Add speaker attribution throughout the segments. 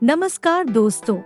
Speaker 1: नमस्कार दोस्तों,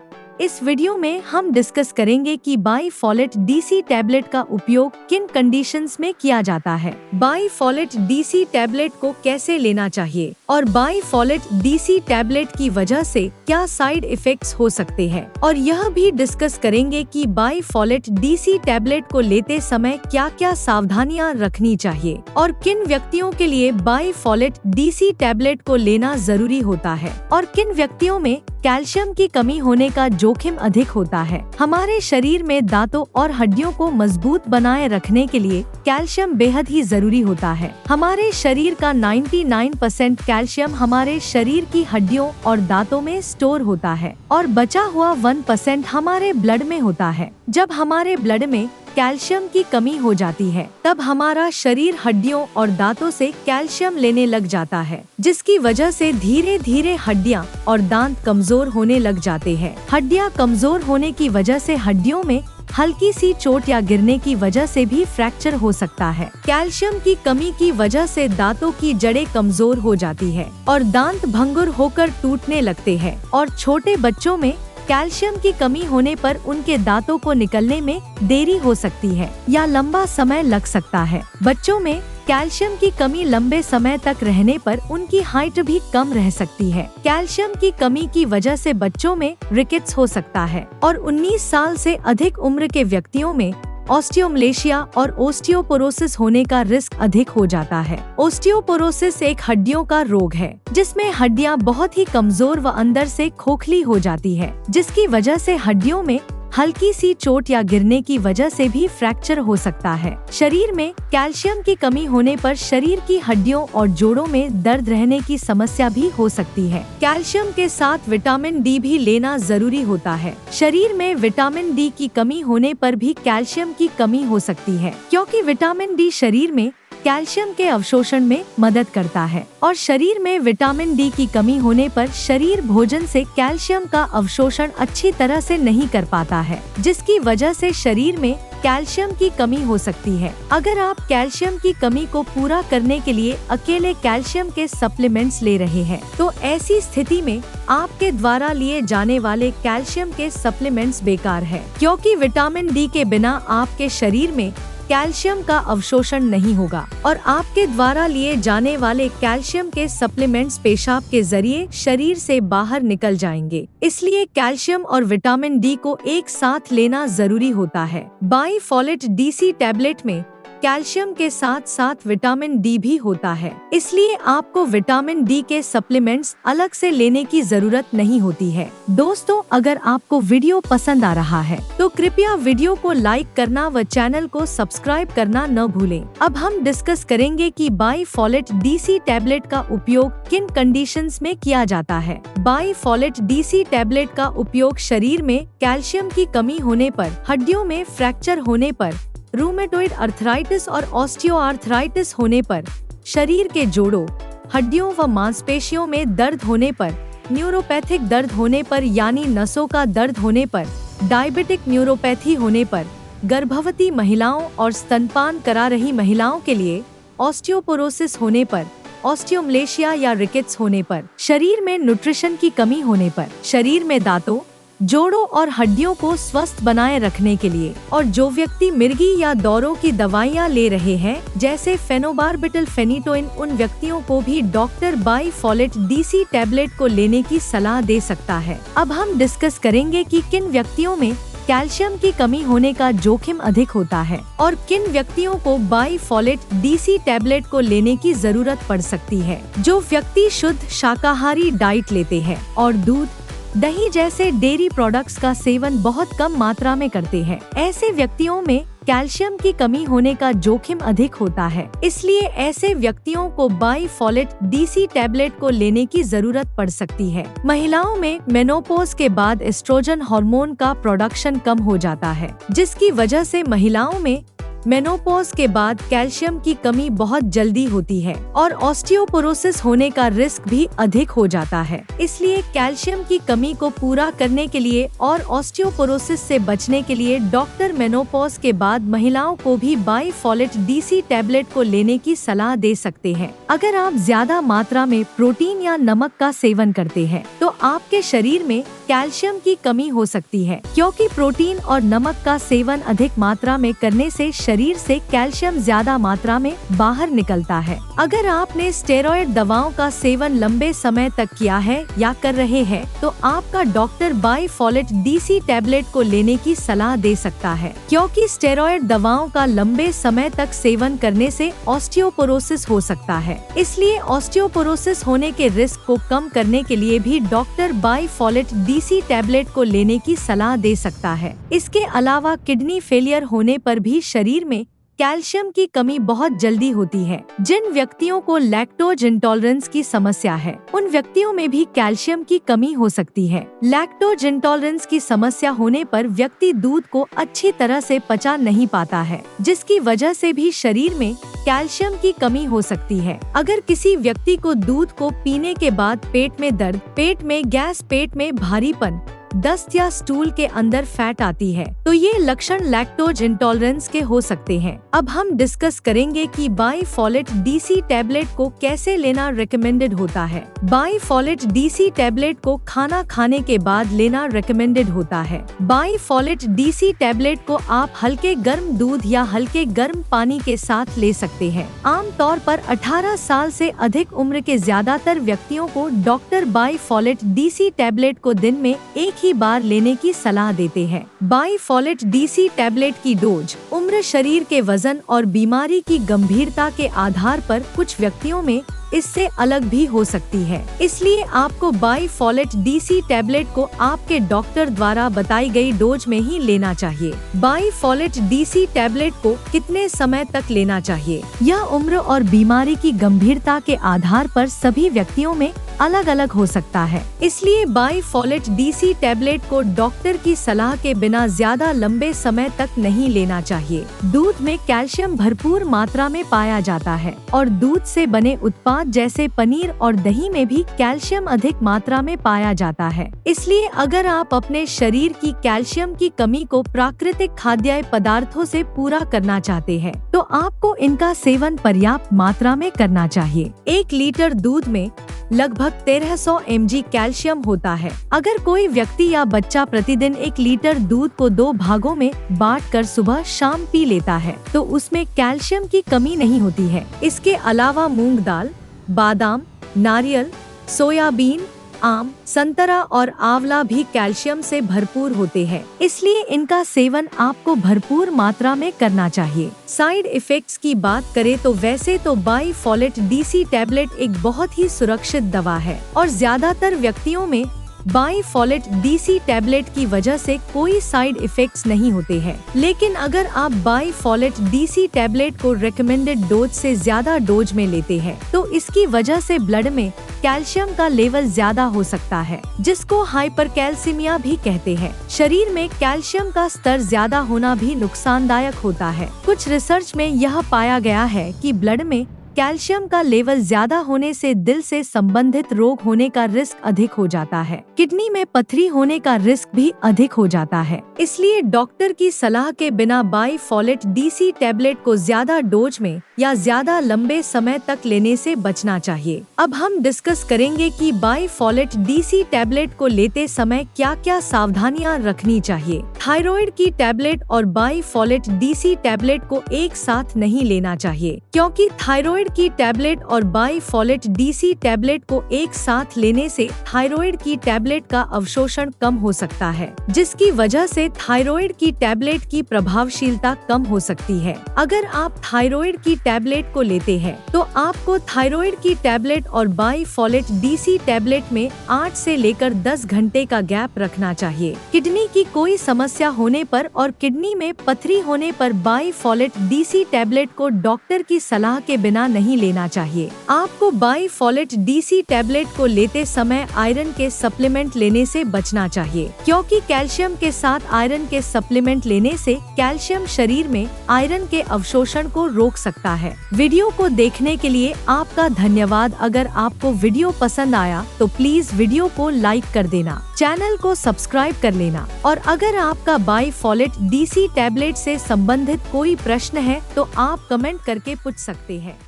Speaker 1: इस वीडियो में हम डिस्कस करेंगे कि बाईफॉलेट डीसी टैबलेट का उपयोग किन कंडीशंस में किया जाता है, बाईफॉलेट डीसी टैबलेट को कैसे लेना चाहिए और बाईफॉलेट डीसी टैबलेट की वजह से क्या साइड इफेक्ट्स हो सकते हैं, और यह भी डिस्कस करेंगे कि बाईफॉलेट डीसी टैबलेट को लेते समय क्या क्या सावधानियां रखनी चाहिए और किन व्यक्तियों के लिए बाईफॉलेट डीसी टैबलेट को लेना जरूरी होता है और किन व्यक्तियों में कैल्शियम की कमी होने का जोखिम अधिक होता है। हमारे शरीर में दांतों और हड्डियों को मजबूत बनाए रखने के लिए कैल्शियम बेहद ही जरूरी होता है। हमारे शरीर का 99% कैल्शियम हमारे शरीर की हड्डियों और दांतों में स्टोर होता है और बचा हुआ 1% हमारे ब्लड में होता है। जब हमारे ब्लड में कैल्शियम की कमी हो जाती है तब हमारा शरीर हड्डियों और दांतों से कैल्शियम लेने लग जाता है, जिसकी वजह से धीरे धीरे हड्डियां और दांत कमजोर होने लग जाते हैं। हड्डियां कमजोर होने की वजह से हड्डियों में हल्की सी चोट या गिरने की वजह से भी फ्रैक्चर हो सकता है। कैल्शियम की कमी की वजह से दांतों की जड़ें कमजोर हो जाती है और दांत भंगुर होकर टूटने लगते हैं और छोटे बच्चों में कैल्शियम की कमी होने पर उनके दांतों को निकलने में देरी हो सकती है या लंबा समय लग सकता है। बच्चों में कैल्शियम की कमी लंबे समय तक रहने पर उनकी हाइट भी कम रह सकती है। कैल्शियम की कमी की वजह से बच्चों में रिकेट्स हो सकता है और 19 साल से अधिक उम्र के व्यक्तियों में ऑस्टियोमलेशिया और ओस्टियोपोरोसिस होने का रिस्क अधिक हो जाता है। ओस्टियोपोरोसिस एक हड्डियों का रोग है जिसमें हड्डियां बहुत ही कमजोर व अंदर से खोखली हो जाती है, जिसकी वजह से हड्डियों में हल्की सी चोट या गिरने की वजह से भी फ्रैक्चर हो सकता है। शरीर में कैल्शियम की कमी होने पर शरीर की हड्डियों और जोड़ों में दर्द रहने की समस्या भी हो सकती है। कैल्शियम के साथ विटामिन डी भी लेना जरूरी होता है। शरीर में विटामिन डी की कमी होने पर भी कैल्शियम की कमी हो सकती है, क्योंकि विटामिन डी शरीर में कैल्शियम के अवशोषण में मदद करता है और शरीर में विटामिन डी की कमी होने पर शरीर भोजन से कैल्शियम का अवशोषण अच्छी तरह से नहीं कर पाता है, जिसकी वजह से शरीर में कैल्शियम की कमी हो सकती है। अगर आप कैल्शियम की कमी को पूरा करने के लिए अकेले कैल्शियम के सप्लीमेंट्स ले रहे हैं तो ऐसी स्थिति में आपके द्वारा लिए जाने वाले कैल्शियम के सप्लीमेंट्स बेकार है, क्योंकि विटामिन डी के बिना आपके शरीर में कैल्शियम का अवशोषण नहीं होगा और आपके द्वारा लिए जाने वाले कैल्शियम के सप्लीमेंट्स पेशाब के जरिए शरीर से बाहर निकल जाएंगे। इसलिए कैल्शियम और विटामिन डी को एक साथ लेना जरूरी होता है। बाईफॉलेट डीसी टैबलेट में कैल्शियम के साथ साथ विटामिन डी भी होता है, इसलिए आपको विटामिन डी के सप्लीमेंट्स अलग से लेने की जरूरत नहीं होती है। दोस्तों, अगर आपको वीडियो पसंद आ रहा है तो कृपया वीडियो को लाइक करना व चैनल को सब्सक्राइब करना न भूलें। अब हम डिस्कस करेंगे कि बाईफॉलेट डीसी टैबलेट का उपयोग किन कंडीशंस में किया जाता है। बाईफॉलेट डीसी टैबलेट का उपयोग शरीर में कैल्शियम की कमी होने पर, हड्डियों में फ्रैक्चर होने पर, रूमेटॉइड अर्थराइटिस और ऑस्टियोआर्थराइटिस होने पर, शरीर के जोड़ों, हड्डियों व मांसपेशियों में दर्द होने पर, न्यूरोपैथिक दर्द होने पर यानी नसों का दर्द होने पर, डायबिटिक न्यूरोपैथी होने पर, गर्भवती महिलाओं और स्तनपान करा रही महिलाओं के लिए ऑस्टियोपोरोसिस होने पर, ऑस्टियोमलेशिया या रिकेट्स होने पर, शरीर में न्यूट्रिशन की कमी होने पर, शरीर में दांतों, जोड़ों और हड्डियों को स्वस्थ बनाए रखने के लिए, और जो व्यक्ति मिर्गी या दौरों की दवाइयाँ ले रहे हैं जैसे फेनोबार्बिटल फेनिटोइन, उन व्यक्तियों को भी डॉक्टर बाईफॉलेट डीसी टैबलेट को लेने की सलाह दे सकता है। अब हम डिस्कस करेंगे कि किन व्यक्तियों में कैल्शियम की कमी होने का जोखिम अधिक होता है और किन व्यक्तियों को बाईफॉलेट डीसी टैबलेट को लेने की जरूरत पड़ सकती है। जो व्यक्ति शुद्ध शाकाहारी डाइट लेते हैं और दूध, दही जैसे डेयरी प्रोडक्ट्स का सेवन बहुत कम मात्रा में करते हैं, ऐसे व्यक्तियों में कैल्शियम की कमी होने का जोखिम अधिक होता है। इसलिए ऐसे व्यक्तियों को बाईफॉलेट डीसी टैबलेट को लेने की जरूरत पड़ सकती है। महिलाओं में मेनोपॉज के बाद एस्ट्रोजन हार्मोन का प्रोडक्शन कम हो जाता है, जिसकी वजह से महिलाओं में मेनोपॉज के बाद कैल्शियम की कमी बहुत जल्दी होती है और ऑस्टियोपोरोसिस होने का रिस्क भी अधिक हो जाता है। इसलिए कैल्शियम की कमी को पूरा करने के लिए और ऑस्टियोपोरोसिस से बचने के लिए डॉक्टर मेनोपॉज के बाद महिलाओं को भी बाईफोलेट DC टैबलेट को लेने की सलाह दे सकते हैं। अगर आप ज्यादा मात्रा में प्रोटीन या नमक का सेवन करते हैं तो आपके शरीर में कैल्शियम की कमी हो सकती है, क्योंकि प्रोटीन और नमक का सेवन अधिक मात्रा में करने से शरीर से कैल्शियम ज्यादा मात्रा में बाहर निकलता है। अगर आपने स्टेरॉयड दवाओं का सेवन लंबे समय तक किया है या कर रहे हैं तो आपका डॉक्टर बाईफोलेट DC टैबलेट को लेने की सलाह दे सकता है, क्योंकि स्टेरॉयड दवाओं का लंबे समय तक सेवन करने से ऑस्टियोपोरोसिस हो सकता है। इसलिए ऑस्टियोपोरोसिस होने के रिस्क को कम करने के लिए भी डॉक्टर बाईफोलेट DC टैबलेट को लेने की सलाह दे सकता है। इसके अलावा किडनी फेलियर होने पर भी शरीर में कैल्शियम की कमी बहुत जल्दी होती है। जिन व्यक्तियों को लैक्टोज इंटॉलरेंस की समस्या है उन व्यक्तियों में भी कैल्शियम की कमी हो सकती है। लैक्टोज इंटॉलरेंस की समस्या होने पर व्यक्ति दूध को अच्छी तरह से पचा नहीं पाता है, जिसकी वजह से भी शरीर में कैल्शियम की कमी हो सकती है। अगर किसी व्यक्ति को दूध को पीने के बाद पेट में दर्द, पेट में गैस, पेट में भारीपन, दस्त या स्टूल के अंदर फैट आती है तो ये लक्षण लैक्टोज इंटॉलरेंस के हो सकते हैं। अब हम डिस्कस करेंगे कि बाईफोलेट DC टैबलेट को कैसे लेना रिकमेंडेड होता है। बाईफोलेट DC टैबलेट को खाना खाने के बाद लेना रिकमेंडेड होता है। बाईफोलेट DC टैबलेट को आप हल्के गर्म दूध या हल्के गर्म पानी के साथ ले सकते हैं। आमतौर पर 18 साल से अधिक उम्र के ज्यादातर व्यक्तियों को डॉक्टर बाईफोलेट DC टैबलेट को दिन में एक ही बार लेने की सलाह देते हैं। बाईफोलेट DC टैबलेट की डोज उम्र, शरीर के वजन और बीमारी की गंभीरता के आधार पर कुछ व्यक्तियों में इससे अलग भी हो सकती है। इसलिए आपको बाईफोलेट DC टैबलेट को आपके डॉक्टर द्वारा बताई गई डोज में ही लेना चाहिए। बाईफोलेट DC टैबलेट को कितने समय तक लेना चाहिए, यह उम्र और बीमारी की गंभीरता के आधार पर सभी व्यक्तियों में अलग अलग हो सकता है। इसलिए बाईफोलेट DC टैबलेट को डॉक्टर की सलाह के बिना ज्यादा लंबे समय तक नहीं लेना चाहिए। दूध में कैल्शियम भरपूर मात्रा में पाया जाता है और दूध से बने उत्पाद जैसे पनीर और दही में भी कैल्शियम अधिक मात्रा में पाया जाता है। इसलिए अगर आप अपने शरीर की कैल्शियम की कमी को प्राकृतिक खाद्य पदार्थों से पूरा करना चाहते हैं तो आपको इनका सेवन पर्याप्त मात्रा में करना चाहिए। 1 लीटर दूध में लगभग 1300 mg कैल्शियम होता है। अगर कोई व्यक्ति या बच्चा प्रतिदिन 1 लीटर दूध को 2 भागों में बांटकर सुबह शाम पी लेता है तो उसमें कैल्शियम की कमी नहीं होती है। इसके अलावा मूंग दाल, बादाम, नारियल, सोयाबीन, आम, संतरा और आंवला भी कैल्शियम से भरपूर होते हैं। इसलिए इनका सेवन आपको भरपूर मात्रा में करना चाहिए। साइड इफेक्ट्स की बात करें तो वैसे तो बाईफोलेट DC टैबलेट एक बहुत ही सुरक्षित दवा है और ज्यादातर व्यक्तियों में बाईफोलेट DC टैबलेट की वजह से कोई साइड इफेक्ट्स नहीं होते हैं। लेकिन अगर आप बाईफोलेट DC टैबलेट को रिकमेंडेड डोज से ज्यादा डोज में लेते हैं तो इसकी वजह से ब्लड में कैल्शियम का लेवल ज्यादा हो सकता है, जिसको हाइपरकैल्सीमिया भी कहते हैं। शरीर में कैल्शियम का स्तर ज्यादा होना भी नुकसानदायक होता है। कुछ रिसर्च में यह पाया गया है कि ब्लड में कैल्शियम का लेवल ज्यादा होने से दिल से संबंधित रोग होने का रिस्क अधिक हो जाता है। किडनी में पथरी होने का रिस्क भी अधिक हो जाता है। इसलिए डॉक्टर की सलाह के बिना बाईफोलेट DC टैबलेट को ज्यादा डोज में या ज्यादा लंबे समय तक लेने से बचना चाहिए। अब हम डिस्कस करेंगे कि बाईफोलेट DC टैबलेट को लेते समय क्या क्या सावधानियां रखनी चाहिए। थायराइड की टैबलेट और बाईफोलेट DC टैबलेट को एक साथ नहीं लेना चाहिए, क्योंकि थायराइड की टैबलेट और बाईफोलेट DC टैबलेट को एक साथ लेने से थायराइड की टैबलेट का अवशोषण कम हो सकता है, जिसकी वजह से थायराइड की टैबलेट की प्रभावशीलता कम हो सकती है। अगर आप थायराइड की टैबलेट को लेते हैं तो आपको थायराइड की टैबलेट और बाईफोलेट DC टैबलेट में 8 से लेकर 10 घंटे का गैप रखना चाहिए। किडनी की कोई समस्या होने पर और किडनी में पथरी होने पर बाईफोलेट DC टैबलेट को डॉक्टर की सलाह के बिना नहीं लेना चाहिए। आपको बाईफोलेट डीसी टैबलेट को लेते समय आयरन के सप्लीमेंट लेने से बचना चाहिए, क्योंकि कैल्शियम के साथ आयरन के सप्लीमेंट लेने से कैल्शियम शरीर में आयरन के अवशोषण को रोक सकता है। वीडियो को देखने के लिए आपका धन्यवाद। अगर आपको वीडियो पसंद आया तो प्लीज वीडियो को लाइक कर देना, चैनल को सब्सक्राइब कर लेना, और अगर आपका बाईफोलेट डीसी टैबलेट से संबंधित कोई प्रश्न है तो आप कमेंट करके पूछ सकते हैं।